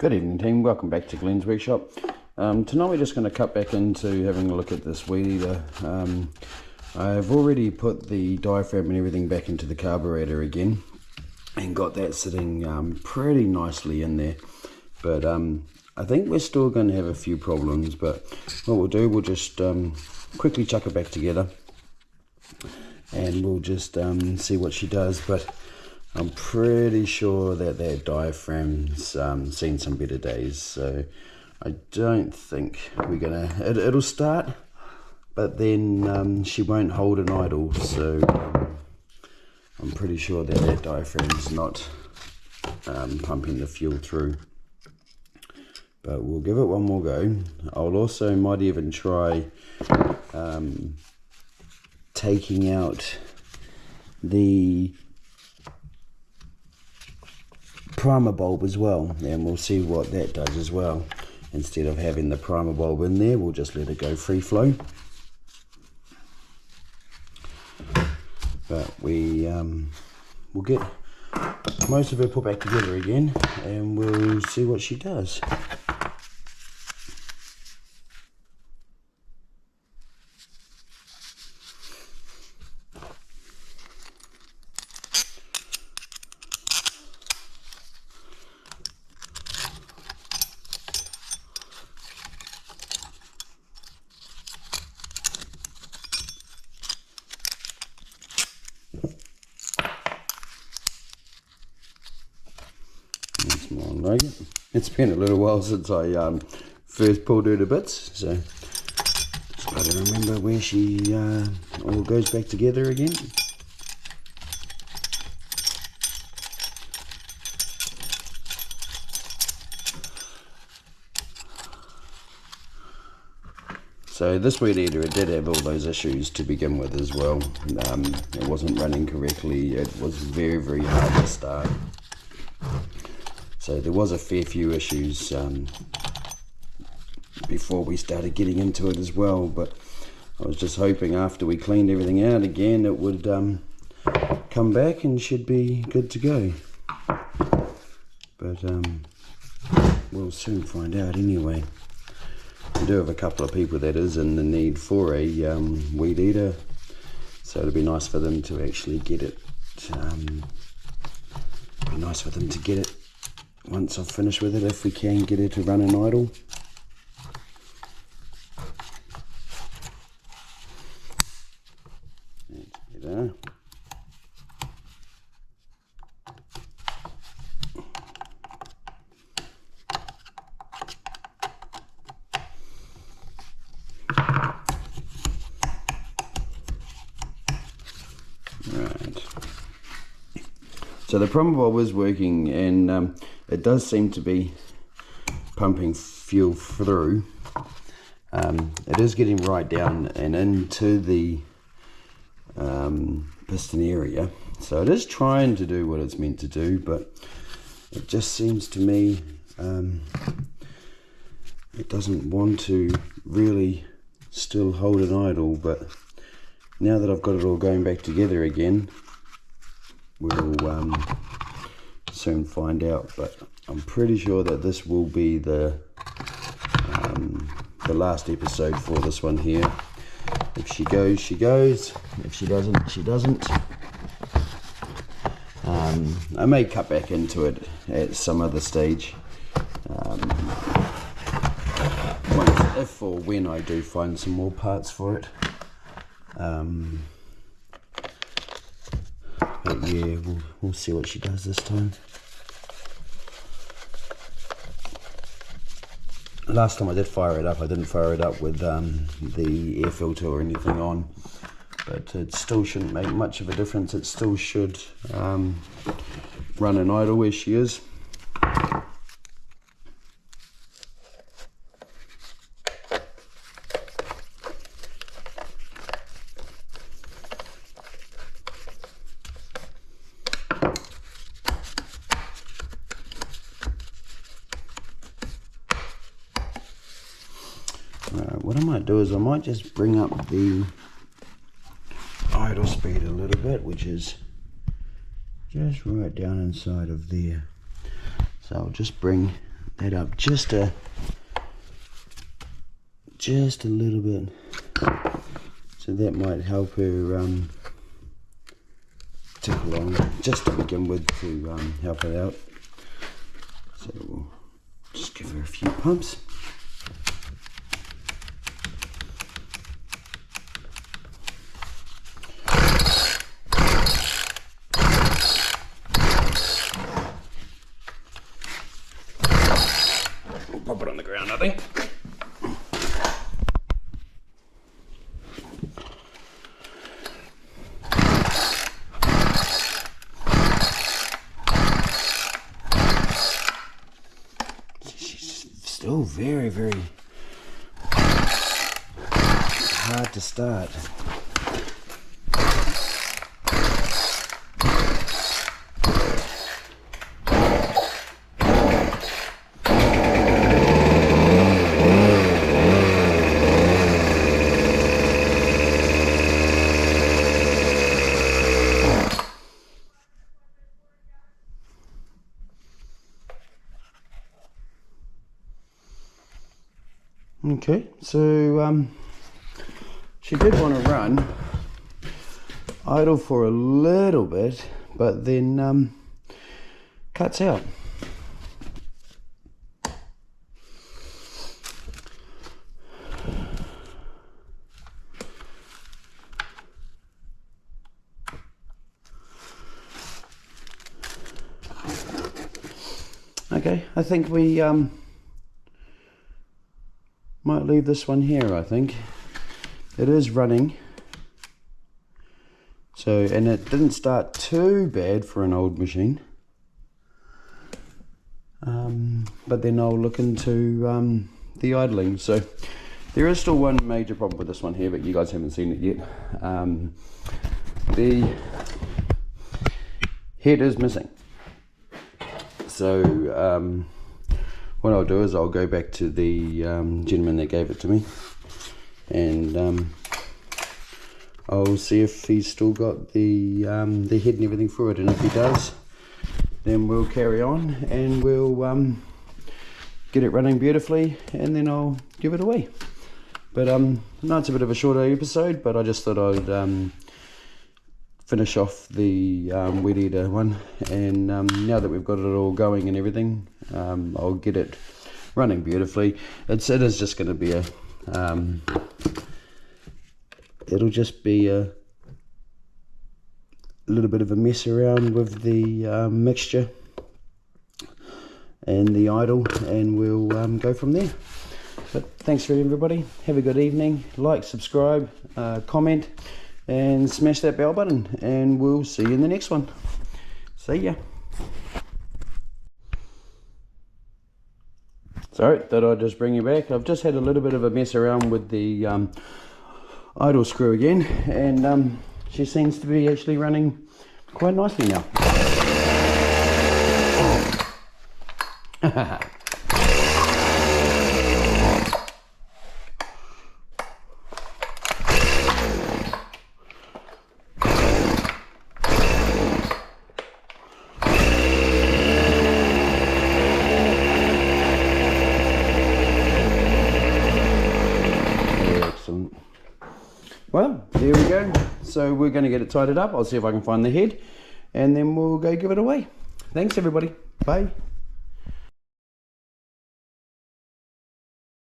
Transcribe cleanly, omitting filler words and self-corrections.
Good evening team, welcome back to Glenn's Workshop. Tonight we're just going to cut back into having a look at this Weedeater. I've already put the diaphragm and everything back into the carburetor again and got that sitting pretty nicely in there, but I think we're still going to have a few problems. But what we'll do, we'll just quickly chuck it back together and we'll just see what she does. But I'm pretty sure that that diaphragm's seen some better days, so I don't think we're gonna, it'll start, but then she won't hold an idle, so I'm pretty sure that that diaphragm's not pumping the fuel through. But we'll give it one more go. I'll also might even try taking out the primer bulb as well, and we'll see what that does as well. Instead of having the primer bulb in there, we'll just let it go free flow. But we'll get most of it put back together again and we'll see what she does. Like it. It's been a little while since I first pulled her to bits, so just got to remember where she all goes back together again. So this Weedeater, it did have all those issues to begin with as well. It wasn't running correctly. It was very, very hard to start. So there was a fair few issues before we started getting into it as well, but I was just hoping after we cleaned everything out again it would come back and should be good to go. But we'll soon find out anyway. We do have a couple of people that is in the need for a Weedeater, so it'll be nice for them to actually get it. Be nice for them to get it once I've finished with it, if we can get it to run an idle. That's better. Right. So the primer bulb is working, and it does seem to be pumping fuel through. It is getting right down and into the piston area, so it is trying to do what it's meant to do, but it just seems to me it doesn't want to really still hold an idle. But now that I've got it all going back together again, we'll soon find out. But I'm pretty sure that this will be the last episode for this one here. If she goes, she goes. If she doesn't, she doesn't. I may cut back into it at some other stage, if or when I do find some more parts for it. But yeah, we'll see what she does this time. Last time I did fire it up, I didn't fire it up with the air filter or anything on, but it still shouldn't make much of a difference. It still should run an idle where she is. What I might do is I might just bring up the idle speed a little bit, which is just right down inside of there. So I'll just bring that up just a little bit, so that might help her tick along just to begin with, to help her out. So we'll just give her a few pumps. We'll pop it on the ground, I think. Still very, very hard to start. Okay, so she did want to run idle for a little bit, but then cuts out. Okay, I think we might leave this one here. I think it is running, so, and it didn't start too bad for an old machine, but then I'll look into the idling. So there is still one major problem with this one here, but you guys haven't seen it yet. The head is missing, so what I'll do is I'll go back to the gentleman that gave it to me, and I'll see if he's still got the head and everything for it, and if he does, then we'll carry on and we'll get it running beautifully, and then I'll give it away. But no, it's a bit of a shorter episode, but I just thought I'd finish off the Weedeater one, and now that we've got it all going and everything, I'll get it running beautifully. It is just going to be a it'll just be a little bit of a mess around with the mixture and the idle, and we'll go from there. But thanks for everybody, have a good evening, like, subscribe, comment, and smash that bell button, and we'll see you in the next one. See ya. Sorry, thought I'd just bring you back. I've just had a little bit of a mess around with the idle screw again, and she seems to be actually running quite nicely now. Well, there we go. So we're going to get it tidied up. I'll see if I can find the head, and then we'll go give it away. Thanks everybody. Bye.